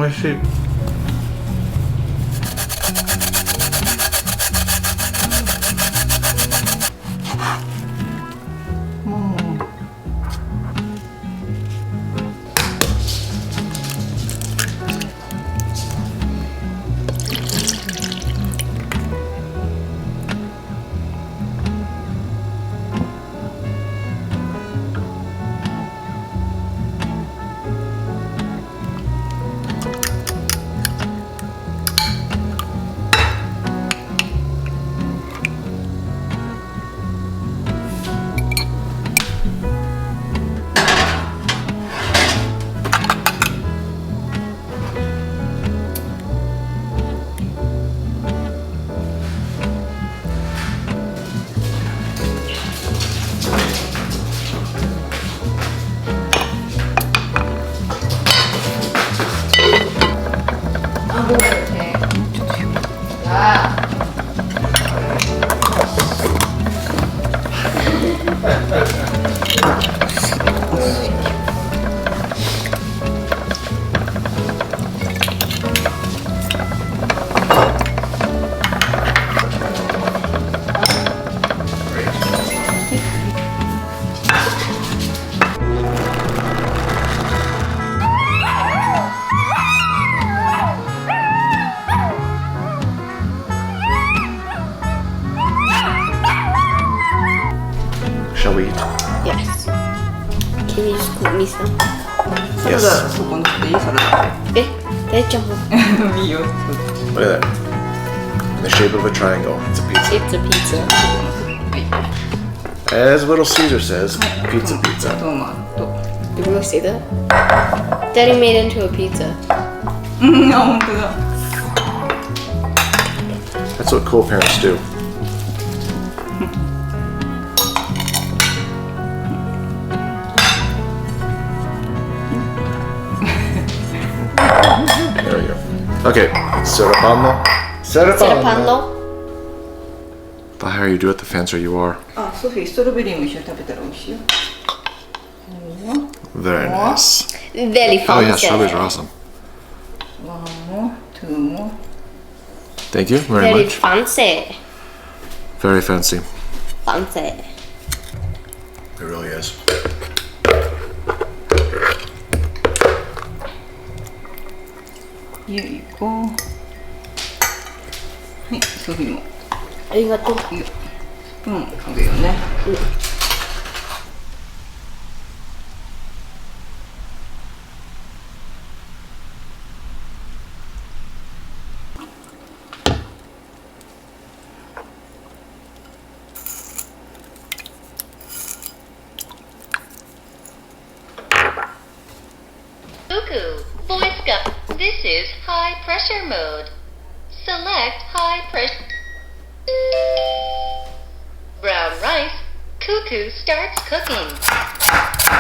my feet. Shall we eat? Yes. Can you just cook me some? Yes. サラダそこのっていいサラダえ、大丈夫。いいよ Look at that. In the shape of a triangle. It's a pizza. It's a pizza. はい As Little Caesar says, pizza pizza. トマト Did we see that? Daddy made into a pizza. うんあ本当だ That's what cool parents do. There we go. Okay, Serapano. Serapano. The higher you do it, the fancier you are. あソフィーストロベリーも一緒に食べたら美味しいよ Very nice. Very Oh yeah, fancy. strawberries are awesome. ワンもツーも Thank you very Very much. fancy. Very fancy. Fancy. It really is. ゆいこはいソフィーもありがとう。いいよスプーンあげようね Cuckoo, voice gun. This is high pressure mode. Select high pressure. Brown rice. Cuckoo starts cooking.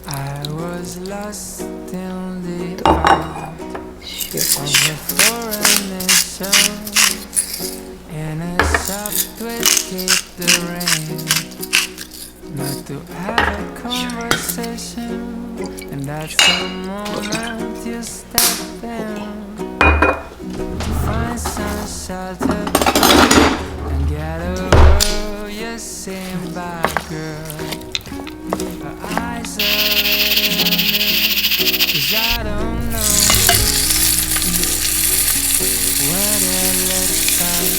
I was lost in the heart of a foreign nation, in a shop to escape the rain, not to have a conversation, and that's the moment you step in to find some shelter and get over your same bad girl. Her eyes are reading me, 'cause I don't know what it looks like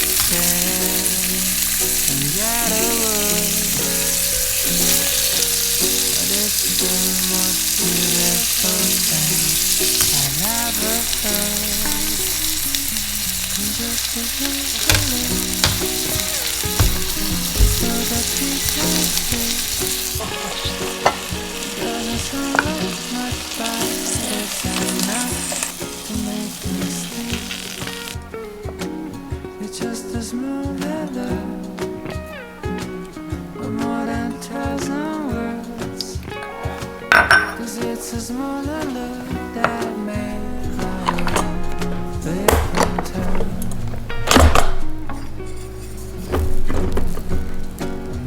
and get away. But it's the most beautiful thing I've ever heard. And just as you're so that we can stay. Doesn't sound like much, but it's enough to make a mistake. It's just a small letter. It's a smaller look that made my world flip and turn.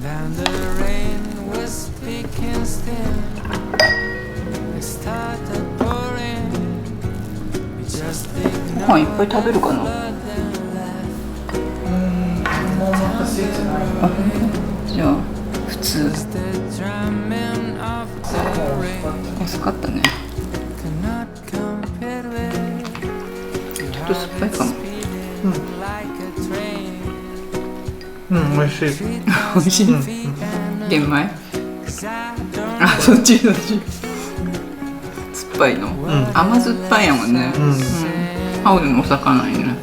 Then the rain was speaking still. It started pouring. We just ご飯いっぱい食べるかな。じゃあ普通。 drumming of the rain 安かったね。 cannot compare with ちょっと酸っぱいかも。 like a train. 美味しい。美味しい。玄米。あ、そっちそっち。酸っぱいの。甘酸っぱいやもんね。青でもお魚いね。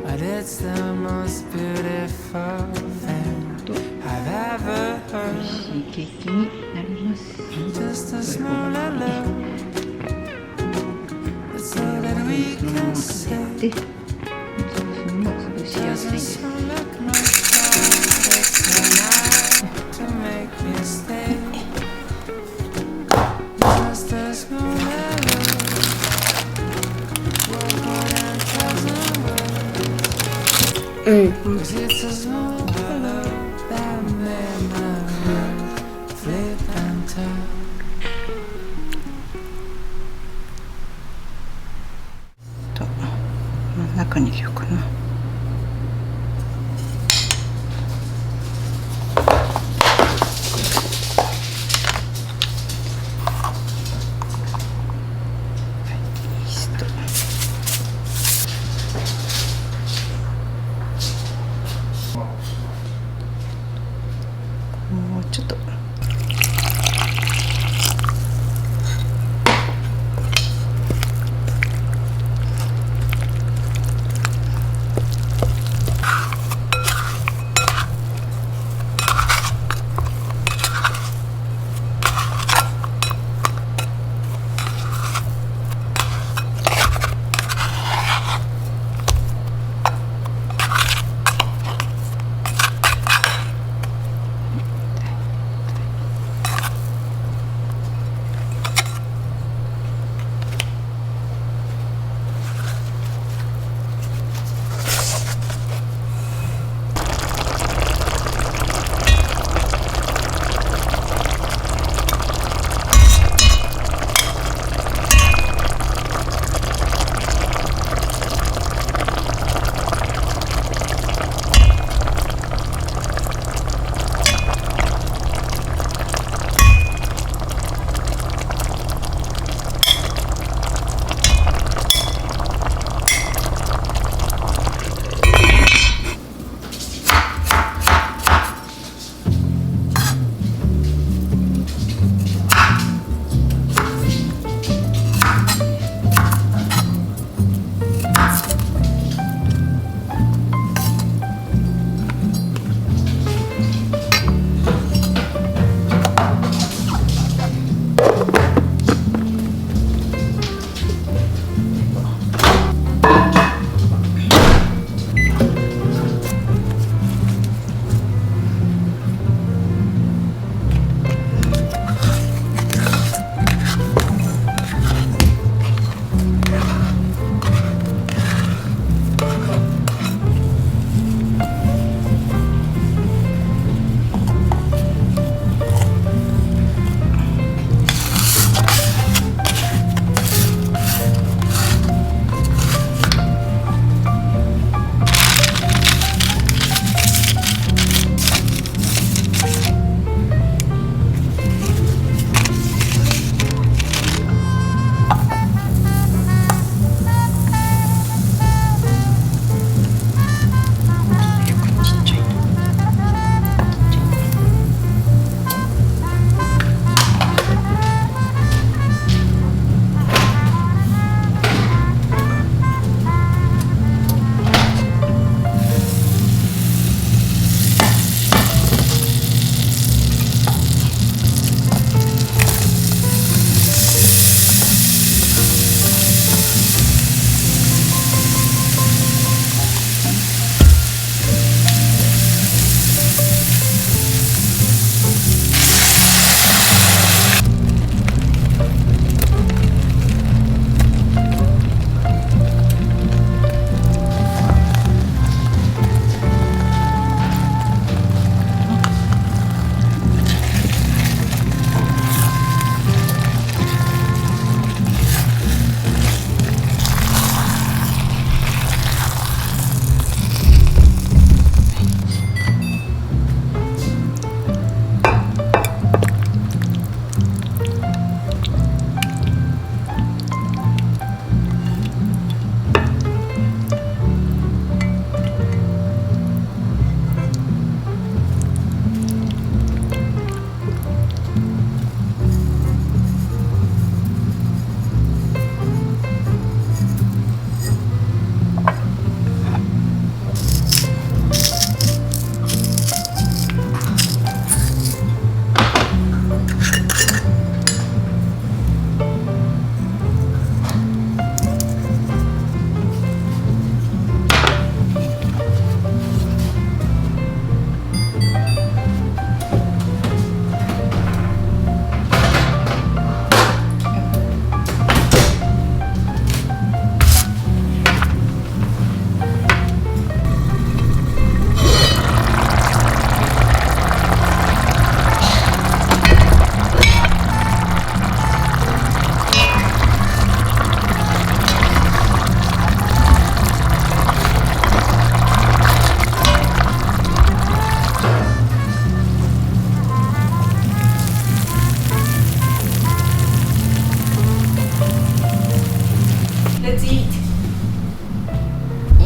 But it's the most beautiful thing I've ever heard. ケーキになります。 Just a smaller love, so that we can say で、潰しやすいです。 doesn't look no time to make me stay. Just a smaller love, one more than thousand words. 'Cause it's a smaller love that made my world flip and turn. と真ん中に入れようかな。もうちょっと。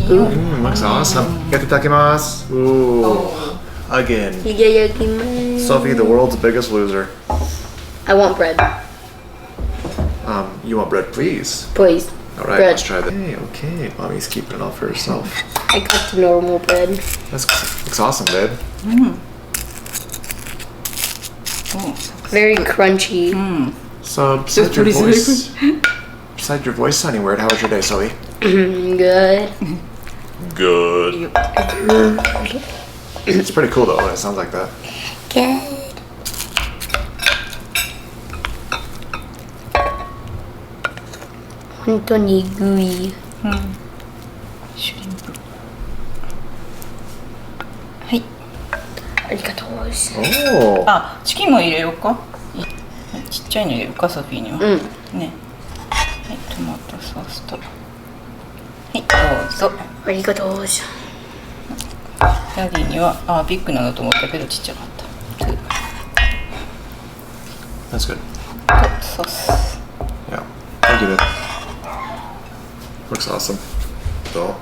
Looks awesome. Yatadakimasu. Ooh. Again. Itadakimasu. Sophie, the world's biggest loser. I want bread, You want bread, please? please. All right, Bread. let's try that. Hey, okay. Mommy's keeping it all for herself. I got the normal bread. Looks awesome, babe. お Very crunchy. So, Just pretty besides your voice sounding weird, how was your day, Zoe? Good. Good. It's pretty cool though when it sounds like that. Good. Hontoni gooey. シュリンプはい Arigatou. Oh. あ、チキンも入れようかちっちゃいの入れようか、ソフィーにはねはい、トマトソースとはい、どうぞ Arigatou. ダディには、ビッグなのと思ったけどちっちゃかった That's good. とソース Yeah. I get it. Looks awesome. So.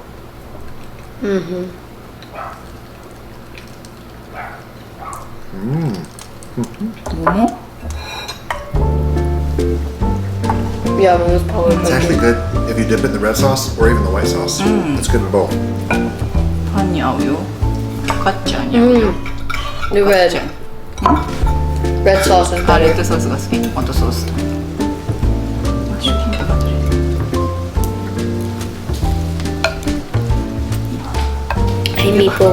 どうも Yeah, but it was probably It's actually good if you dip it in the red sauce or even the white sauce. It's good in both. パンに合うよカッチャーに合うよ the カッチャ red. ー Red sauce is レッ better. ドソースが好きトマトソースとシュリンプが取れる Hey, Meeple. こ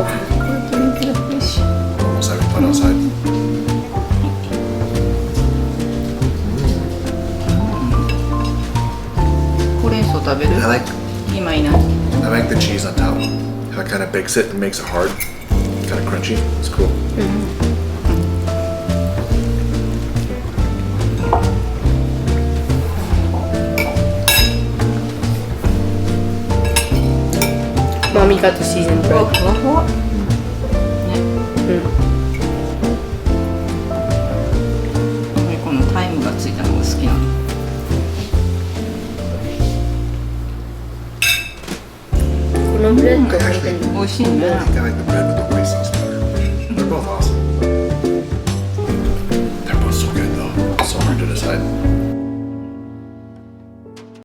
れドリンクだ美味しい Almost having fun outside. ほうれん草食べる I like 今いない I like the cheese on top. How it kind of bakes it and makes it hard. Kind of crunchy. It's cool. Mommy got the seasoned ふわ bread. ふわふわねこのタイムがついたのが好きなのこのブレッド本当に美味しいね I like the bread with the white sauce better. They're both awesome.